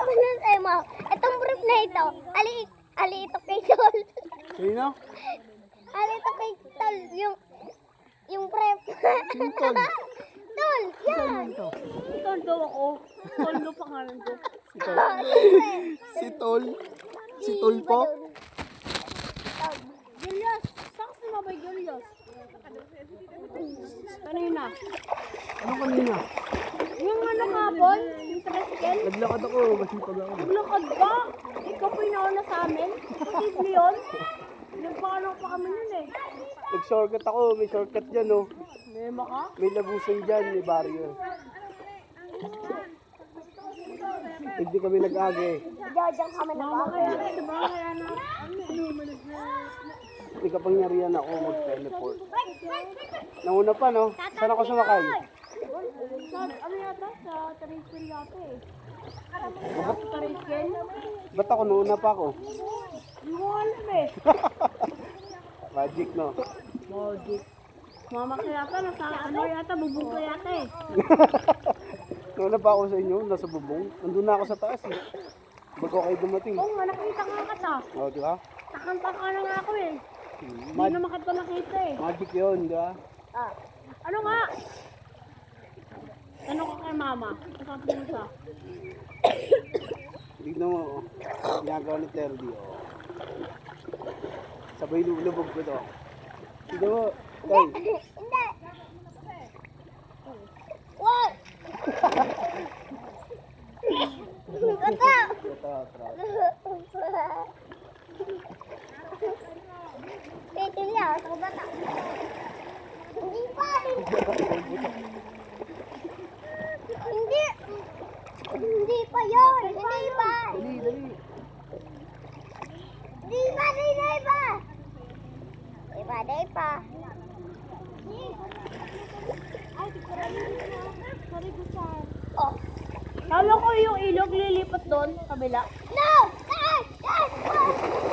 ako nun sa'yo mo. Itong brief na ito, ali ito kay Tol. Sino? Ali ito kay Tol, yung brief. Sino Tol? Tol, yan. Tol daw ako. Tol daw pangalan ko. Si Tol? Si Tol po? Julius. Saan si Mabay Julius? Kanina. Ano kanina? Yung ano kapon? Yung tricycle? Naglakad ako, masipag ako. Naglakad ba? Ikaw po inauna sa amin? Posible yun? Nagpaano pa kami nun eh. Nag-shortcut ako, may shortcut dyan oh. Mema ka? May labusan dyan, may barrier. Hindi kami nag-agi. Diyan kami na ba? Kaya na. May kapangyarihan ako mag-teleport. Nauna pa no? Saan ako sumakay? Sa, ano yata? Sa tricycle yata eh. Tricycle? Ba't ako nauna pa ako? Hindi ko alam eh. Magic no? Magic. Mama ka yata, nasa ano yata, bubong ka yata eh. Nauna pa ako sa inyo, nasa bubong. Nandun na ako sa taas eh. Bago kayo dumating. Oo nga, nakita nga kita. O, di ba? Nakanta ka na nga ako eh. Hindi Mag- naman kita nakita eh. magic yun, di ba? Ano nga? Ano ka kay mama? Sabi mo siya. Tignan mo, oh. Ginagawa ni Terdy, oh. Sabay lulubog ko to. Tignan mo, Tay. Hindi. What? Ito. Pwede niya, sa bata. Hindi pa. Hindi. Hindi pa yun. Hindi pa. Dali, dali. Di pa, di pa. Di pa, di pa. Oh. Kala ko yung ilog lilipat doon, kabila. No! Guys! Guys!